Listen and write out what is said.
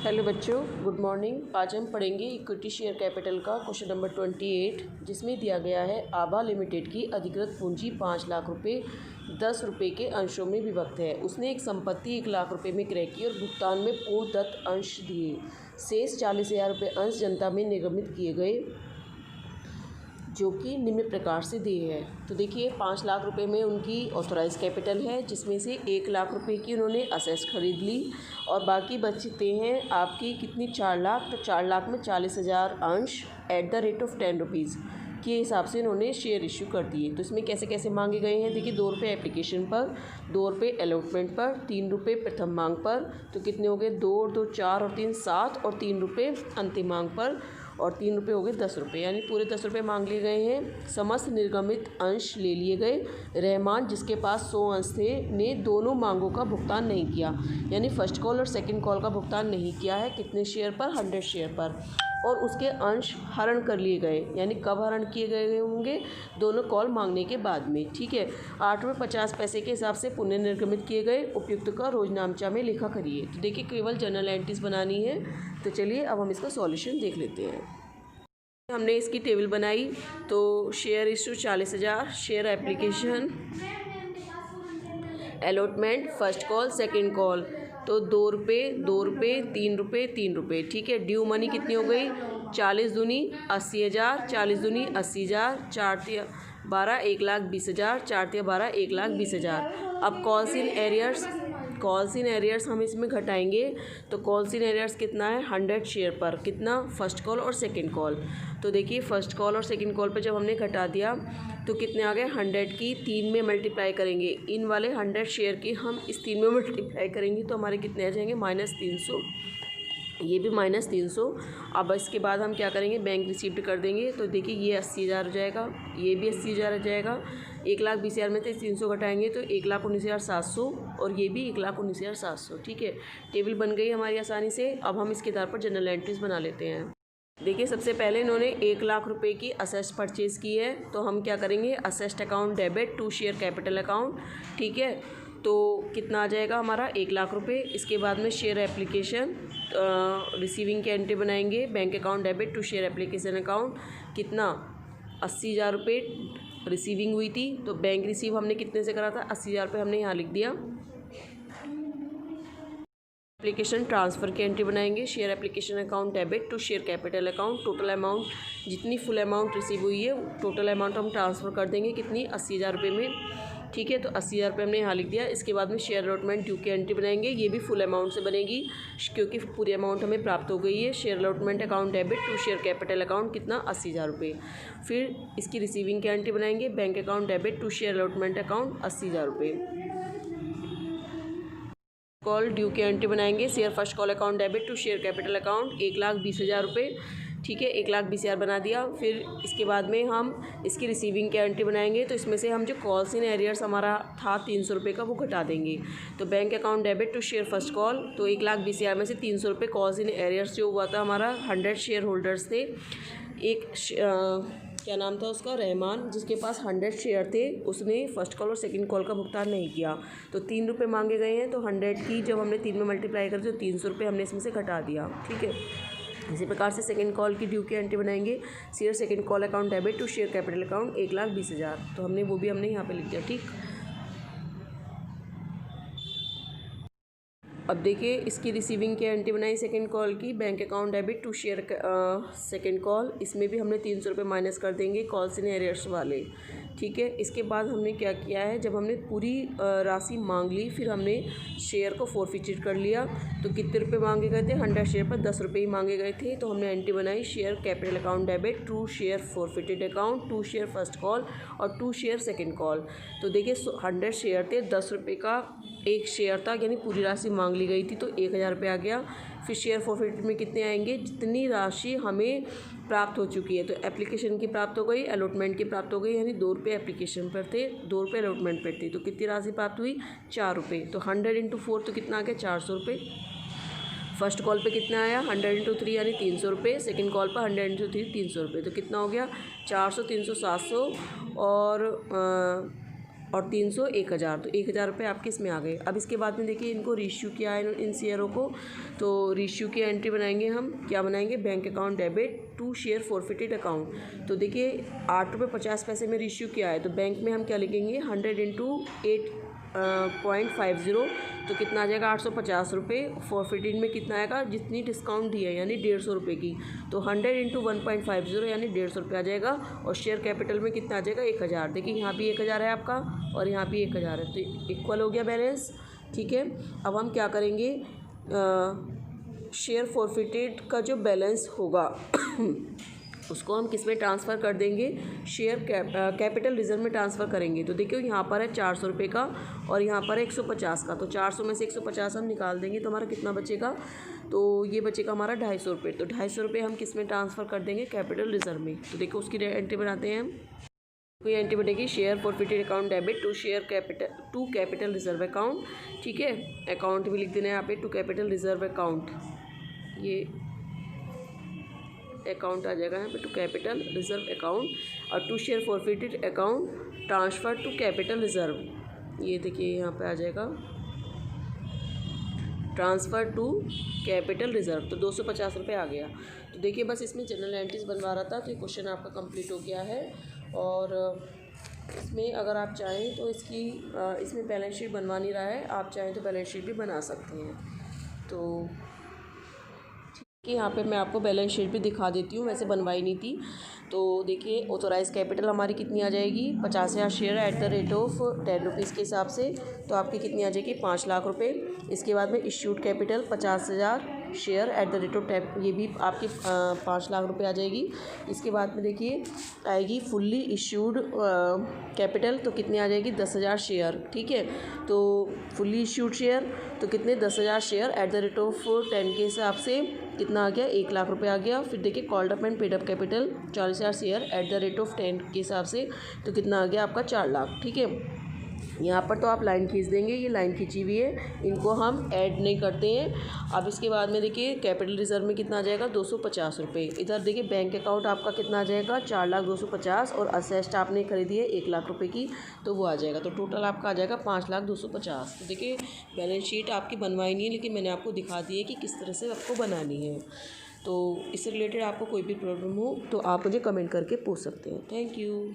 Hello बच्चों, good morning. आज हम पढ़ेंगे इक्विटी शेयर कैपिटल का क्वेश्चन नंबर 28, जिसमें दिया गया है आभा लिमिटेड की अधिकृत पूंजी 5 लाख रुपए 10 रुपये के अंशों में विभक्त है। उसने एक संपत्ति 1 लाख रुपए में क्रय की और भुगतान में पूर्वदत्त अंश दिए। शेष 40,000 रुपये अंश जनता में निर्गमित किए गए, जो कि निम्न प्रकार से दिए हैं। तो देखिए, 5 लाख रुपए में उनकी ऑथराइज कैपिटल है, जिसमें से 1 लाख रुपए की उन्होंने असेट्स खरीद ली और बाकी बचते हैं आपकी कितनी 4 लाख। तो 4 लाख में 40,000 अंश at the rate of 10 rupees के हिसाब से इन्होंने शेयर इश्यू कर दिए। तो इसमें कैसे कैसे मांगे गए हैं, देखिए 2 रुपये एप्लीकेशन पर, 2 रुपये अलॉटमेंट पर, 3 रुपये प्रथम मांग पर। तो कितने हो गए, 2 और 2 4 और 3 7 और 3 रुपये अंतिम मांग पर और 3 रुपये हो गए 10 रुपये, यानी पूरे 10 रुपये मांग लिए गए हैं। समस्त निर्गमित अंश ले लिए गए। रहमान, जिसके पास 100 अंश थे, ने दोनों मांगों का भुगतान नहीं किया, यानी फर्स्ट कॉल और सेकंड कॉल का भुगतान नहीं किया है। कितने शेयर पर, 100 शेयर पर, और उसके अंश हरण कर लिए गए। यानी कब हरण किए गए होंगे, दोनों कॉल मांगने के बाद में। ठीक है, 8 रुपये 50 पैसे के हिसाब से पुनः निर्गमित किए गए। उपयुक्त का रोजनामचा में लिखा करिए। तो देखिए, केवल जनरल एंट्रीज बनानी है। तो चलिए अब हम इसका सॉल्यूशन देख लेते हैं। हमने इसकी टेबल बनाई। तो share issue 40,000, share application, allotment, first call, second call. तो 2 रुपये 2 रुपये 3 रुपये 3 रुपये। ठीक है, ड्यू मनी कितनी हो गई, 40 दूनी 80,000, 40 दूनी 80,000, 4 तिया 12, 1,20,000, 4 तिया 12, 1,20,000। अब कॉल्स इन एरियर्स हम इसमें घटाएंगे। तो कॉल्स इन एरियर्स कितना है, 100 शेयर पर, कितना, फर्स्ट कॉल और सेकंड कॉल। तो देखिए, फर्स्ट कॉल और सेकंड कॉल पे जब हमने घटा दिया तो कितने आ गए, 100 की 3 में मल्टीप्लाई करेंगे। इन वाले 100 शेयर की हम इस 3 में मल्टीप्लाई करेंगे तो हमारे कितने आ जाएंगे, -300। ये भी -300। अब इसके बाद हम क्या करेंगे, बैंक रिसीप्ट कर देंगे। तो देखिए, ये 80,000 हो जाएगा, ये भी 80,000 हो जाएगा। 1,20,000 में से 300 घटाएंगे तो 1,19,700 और ये भी 1,19,700। ठीक है, टेबल बन गई हमारी आसानी से। अब हम इसके आधार पर जनरल एंट्रीज बना लेते हैं। देखिए, सबसे पहले इन्होंने 1 लाख रुपए की असेस्ट परचेज़ की है। तो हम क्या करेंगे, asset account debit to share capital account. ठीक है, तो कितना आ जाएगा हमारा, 1 लाख रुपए। इसके बाद में शेयर एप्लीकेशन, रिसीविंग की एंट्री बनाएंगे, bank account debit to share application account. कितना, 80,000 रुपये रिसीविंग हुई थी। तो बैंक रिसीव हमने कितने से करा था, 80,000 रुपये हमने यहाँ लिख दिया। एप्लीकेशन ट्रांसफ़र की एंट्री बनाएंगे, share application account debit to share capital account. Total amount, जितनी फुल अमाउंट रिसीव हुई है टोटल अमाउंट हम ट्रांसफ़र कर देंगे, कितनी, 80,000 रुपये में। ठीक है, तो 80,000 रुपये हमने यहाँ लिख दिया। इसके बाद में शेयर अलॉटमेंट ड्यू की एंट्री बनाएंगे। ये भी फुल अमाउंट से बनेगी क्योंकि पूरी अमाउंट हमें प्राप्त हो गई है। Share allotment account debit to share capital account, कितना, 80,000 रुपये। फिर इसकी रिसीविंग की एंट्री बनाएंगे, bank account debit to share allotment account, 80,000 रुपये। कॉल ड्यू की एंट्री बनाएंगे, share first call account debit to share capital account, 1,20,000 रुपये। ठीक है, 1,20,000 बना दिया। फिर इसके बाद में हम इसकी रिसीविंग की एंट्री बनाएंगे। तो इसमें से हम जो कॉल्स इन एरियर्स हमारा था 300 रुपये का, वो घटा देंगे। तो bank account debit to share first call, तो 1,20,000 में से 300 रुपये कॉल्स इन एरियर्स जो हुआ था हमारा, 100 शेयर होल्डर्स थे। एक क्या नाम था उसका, रहमान, जिसके पास 100 शेयर थे, उसने फर्स्ट कॉल और सेकंड कॉल का भुगतान नहीं किया। तो 3 रुपये मांगे गए हैं। तो 100 की जब हमने 3 में मल्टीप्लाई कर तो 300 रुपये हमने इसमें से घटा दिया। ठीक है, इसी प्रकार से सेकंड कॉल की ड्यू की एंट्री बनाएंगे, share second call account debit to share capital account, 1,20,000। तो हमने वो भी हमने यहाँ पे लिख दिया। ठीक, अब देखिए, इसकी रिसीविंग की एंट्री बनाई सेकंड कॉल की, bank account debit to share second call. इसमें भी हमने 300 रुपये माइनस कर देंगे कॉल्स इन एरियर्स वाले। ठीक है, इसके बाद हमने क्या किया है, जब हमने पूरी राशि मांग ली, फिर हमने शेयर को फोरफिटेड कर लिया। तो कितने रुपये मांगे गए थे, 100 शेयर पर 10 रुपये ही मांगे गए थे। तो हमने एंट्री बनाई, share capital account debit to share forfeited account, 2 share first call और 2 शेयर सेकेंड कॉल। तो देखिए, 100 शेयर थे, 10 रुपये का एक शेयर था, यानी पूरी राशि मांग ली गई थी। तो 1,000 रुपये आ गया। फिर शेयर फोरफिटेड में कितने आएंगे, जितनी राशि हमें प्राप्त हो चुकी है। तो एप्लीकेशन की प्राप्त हो गई, अलॉटमेंट की प्राप्त हो गई, यानी 2 रुपये एप्लीकेशन पर थे, 2 रुपये अलॉटमेंट पर थे। तो कितनी राशि प्राप्त हुई, 4 रुपये। तो 100 × 4 तो कितना आ गया, 400 रुपये। फर्स्ट कॉल पे कितना आया, 100 × 3 यानी 300 रुपये। सेकेंड कॉल पर 100 × 3 300 रुपये। तो कितना हो गया, 400, 300, 700 और 300 1000, तो 1000 रुपये आपके इसमें आ गए। अब इसके बाद में देखिए इनको रीइश्यू किया है इन शेयरों को, तो रीइश्यू की एंट्री बनाएंगे हम। क्या बनाएंगे? Bank account debit to share forfeited account. तो देखिए 8 रुपये 50 पैसे में रीइश्यू किया है, तो बैंक में हम क्या लिखेंगे? 100 इंटू 8.50, तो कितना आ जाएगा? 850 रुपये। फॉरफिटेड में कितना आएगा? जितनी डिस्काउंट दी है यानी 150 रुपये की, तो 100 इंटू 1.50 यानी 150 रुपये आ जाएगा। और शेयर कैपिटल में कितना आ जाएगा? 1000। देखिए यहाँ भी 1000 है आपका और यहाँ भी 1000 है, तो इक्वल हो गया बैलेंस। ठीक है, अब हम क्या करेंगे? शेयर फॉरफिटेड का जो बैलेंस होगा उसको हम किस में ट्रांसफ़र कर देंगे? शेयर कैपिटल रिजर्व में ट्रांसफ़र करेंगे। तो देखिए यहाँ पर है 400 रुपये का और यहाँ पर है 150 का, तो 400 में से 150 हम निकाल देंगे तो हमारा कितना बचेगा? तो ये बचेगा हमारा 250 रुपये। तो 250 रुपये हम किस में ट्रांसफ़र कर देंगे? कैपिटल रिजर्व में। तो देखो उसकी एंट्री बनाते हैं हम। कोई एंट्री बनेगी? Share forfeited account debit to capital reserve account. ठीक है, अकाउंट भी लिख देना है यहाँ पे, टू कैपिटल रिजर्व अकाउंट। ये अकाउंट आ जाएगा यहाँ पे, टू कैपिटल रिजर्व अकाउंट, और to share forfeited account transfer to capital reserve. ये देखिए यहाँ पे आ जाएगा ट्रांसफ़र टू कैपिटल रिजर्व, तो 250 रुपये आ गया। तो देखिए बस इसमें जनरल एंट्रीज बनवा रहा था, तो ये क्वेश्चन आपका कंप्लीट हो गया है। और इसमें अगर आप चाहें तो इसमें बैलेंस शीट बनवा नहीं रहा है, आप चाहें तो बैलेंस शीट भी बना सकते हैं। तो कि यहाँ पे मैं आपको बैलेंस शीट भी दिखा देती हूँ, वैसे बनवाई नहीं थी। तो देखिए ऑथोराइज़ कैपिटल हमारी कितनी आ जाएगी? 50,000 share at the rate of 10 rupees के हिसाब से, तो आपकी कितनी आ जाएगी? 5 लाख रुपए। इसके बाद में issued capital 50,000 share at the rate of 10, ये भी आपकी 5 लाख रुपए आ जाएगी। इसके बाद में देखिए आएगी फुल्ली इश्यूड कैपिटल, तो कितनी आ जाएगी? 10,000 शेयर। ठीक है, तो फुल्ली इश्यूड शेयर तो कितने? 10,000 share at the rate of 10 के हिसाब से कितना आ गया? 1 लाख रुपए आ गया। फिर देखिए called up and paid up capital 40,000 share at the rate of 10 के हिसाब से, तो कितना आ गया आपका? 4 लाख। ठीक है, यहाँ पर तो आप लाइन खींच देंगे, ये लाइन खींची हुई है, इनको हम ऐड नहीं करते हैं। अब इसके बाद में देखिए कैपिटल रिजर्व में कितना आ जाएगा? 250 रुपये। इधर देखिए बैंक अकाउंट आपका कितना आ जाएगा? 4,250,000, और असेस्ट आपने खरीदी है 1 लाख रुपए की, तो वो आ जाएगा। तो टोटल आपका आ जाएगा 5,250,000। तो देखिए बैलेंस शीट आपकी बनवाई नहीं है, लेकिन मैंने आपको दिखा दी है कि किस तरह से आपको बनानी है। तो इससे रिलेटेड आपको कोई भी प्रॉब्लम हो तो आप मुझे कमेंट करके पूछ सकते हैं। Thank you.